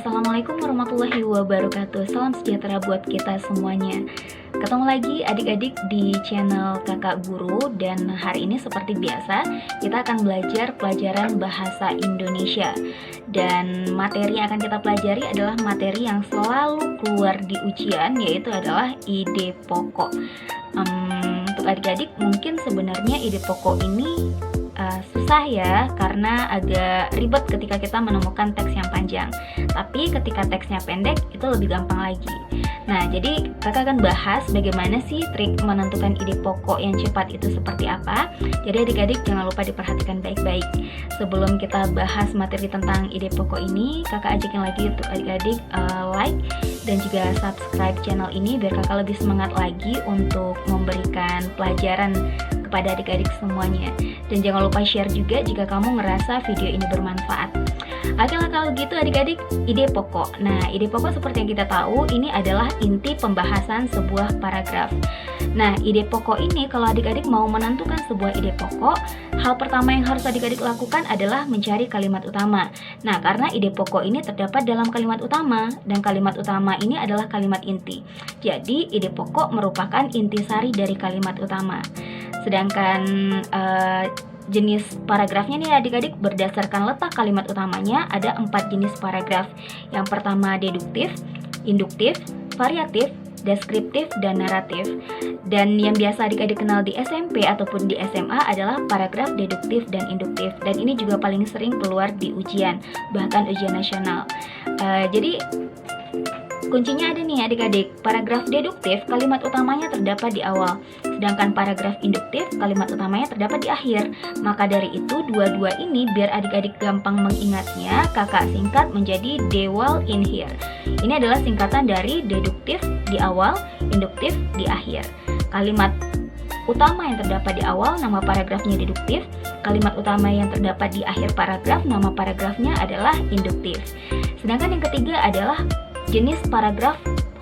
Assalamualaikum warahmatullahi wabarakatuh. Salam sejahtera buat kita semuanya. Ketemu lagi adik-adik di channel Kakak Guru. Dan hari ini seperti biasa kita akan belajar pelajaran bahasa Indonesia. Dan materi yang akan kita pelajari adalah materi yang selalu keluar di ujian, yaitu adalah ide pokok. Untuk adik-adik mungkin sebenarnya ide pokok ini susah ya, karena agak ribet ketika kita menemukan teks yang panjang. Tapi ketika teksnya pendek itu lebih gampang lagi. Nah, jadi kakak akan bahas bagaimana sih trik menentukan ide pokok yang cepat itu seperti apa. Jadi adik-adik jangan lupa diperhatikan baik-baik. Sebelum kita bahas materi tentang ide pokok ini, kakak ajakin lagi untuk adik-adik like dan juga subscribe channel ini biar kakak lebih semangat lagi untuk memberikan pelajaran kepada adik-adik semuanya. Dan jangan lupa share juga jika kamu ngerasa video ini bermanfaat. Oke lah, kalau gitu adik-adik, ide pokok. Nah, ide pokok seperti yang kita tahu, ini adalah inti pembahasan sebuah paragraf. Nah, ide pokok ini kalau adik-adik mau menentukan sebuah ide pokok, hal pertama yang harus adik-adik lakukan adalah mencari kalimat utama. Nah, karena ide pokok ini terdapat dalam kalimat utama, dan kalimat utama ini adalah kalimat inti. Jadi, ide pokok merupakan intisari dari kalimat utama. Sedangkan jenis paragrafnya nih adik-adik berdasarkan letak kalimat utamanya ada 4 jenis paragraf. Yang pertama deduktif, induktif, variatif, deskriptif, dan naratif. Dan yang biasa adik-adik kenal di SMP ataupun di SMA adalah paragraf deduktif dan induktif. Dan ini juga paling sering keluar di ujian, bahkan ujian nasional. Jadi kuncinya ada nih adik-adik. Paragraf deduktif kalimat utamanya terdapat di awal, sedangkan paragraf induktif kalimat utamanya terdapat di akhir. Maka dari itu dua-dua ini biar adik-adik gampang mengingatnya, kakak singkat menjadi DEWAL in here. Ini adalah singkatan dari deduktif di awal, induktif di akhir. Kalimat utama yang terdapat di awal nama paragrafnya deduktif, kalimat utama yang terdapat di akhir paragraf nama paragrafnya adalah induktif. Sedangkan yang ketiga adalah jenis paragraf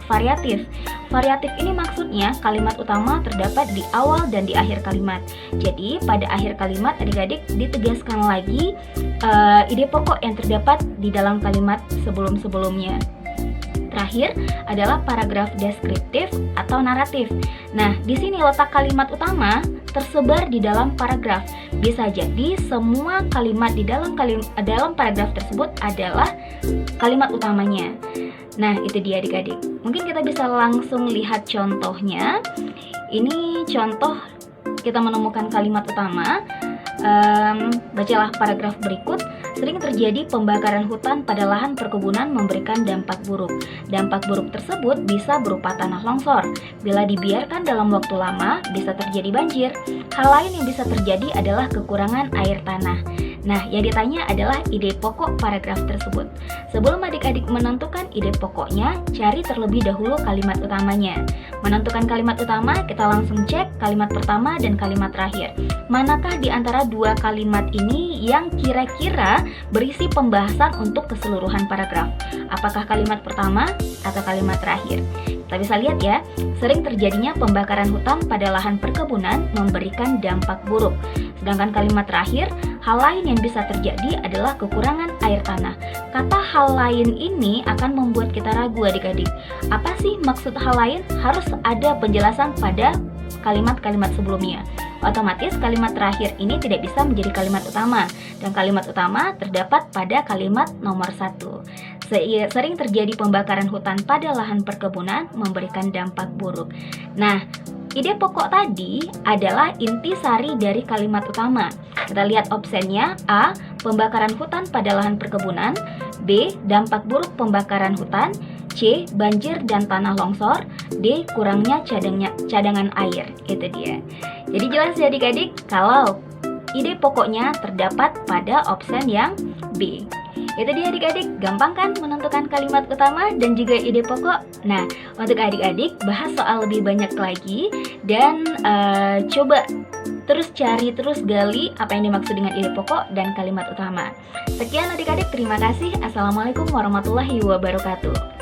variatif. Variatif ini maksudnya kalimat utama terdapat di awal dan di akhir kalimat. Jadi pada akhir kalimat adik-adik ditegaskan lagi ide pokok yang terdapat di dalam kalimat sebelum-sebelumnya. Terakhir adalah paragraf deskriptif atau naratif. Nah, di sini letak kalimat utama tersebar di dalam paragraf. Bisa jadi semua kalimat di dalam paragraf tersebut adalah kalimat utamanya. Nah, itu dia adik-adik. Mungkin kita bisa langsung lihat contohnya. Ini contoh kita menemukan kalimat utama. Bacalah paragraf berikut. Sering terjadi pembakaran hutan pada lahan perkebunan memberikan dampak buruk. Dampak buruk tersebut bisa berupa tanah longsor. Bila dibiarkan dalam waktu lama, bisa terjadi banjir. Hal lain yang bisa terjadi adalah kekurangan air tanah. Nah, yang ditanya adalah ide pokok paragraf tersebut. Sebelum adik-adik menentukan ide pokoknya, cari terlebih dahulu kalimat utamanya. Menentukan kalimat utama, kita langsung cek kalimat pertama dan kalimat terakhir. Manakah di antara dua kalimat ini yang kira-kira berisi pembahasan untuk keseluruhan paragraf? Apakah kalimat pertama atau kalimat terakhir? Kita bisa lihat ya, sering terjadinya pembakaran hutan pada lahan perkebunan memberikan dampak buruk. Sedangkan kalimat terakhir, hal lain yang bisa terjadi adalah kekurangan air tanah. Kata hal lain ini akan membuat kita ragu adik-adik. Apa sih maksud hal lain? Harus ada penjelasan pada kalimat-kalimat sebelumnya. Otomatis kalimat terakhir ini tidak bisa menjadi kalimat utama, dan kalimat utama terdapat pada kalimat nomor 1. Sering terjadi pembakaran hutan pada lahan perkebunan memberikan dampak buruk. Nah, ide pokok tadi adalah intisari dari kalimat utama. Kita lihat opsinya. A. Pembakaran hutan pada lahan perkebunan. B. Dampak buruk pembakaran hutan. C. Banjir dan tanah longsor. D. Kurangnya cadangan air. Itu dia. Jadi jelas ya adik-adik kalau ide pokoknya terdapat pada opsi yang B. Itu dia adik-adik, gampang kan menentukan kalimat utama dan juga ide pokok. Nah, untuk adik-adik bahas soal lebih banyak lagi dan coba terus gali apa yang dimaksud dengan ide pokok dan kalimat utama. Sekian adik-adik, terima kasih. Assalamualaikum warahmatullahi wabarakatuh.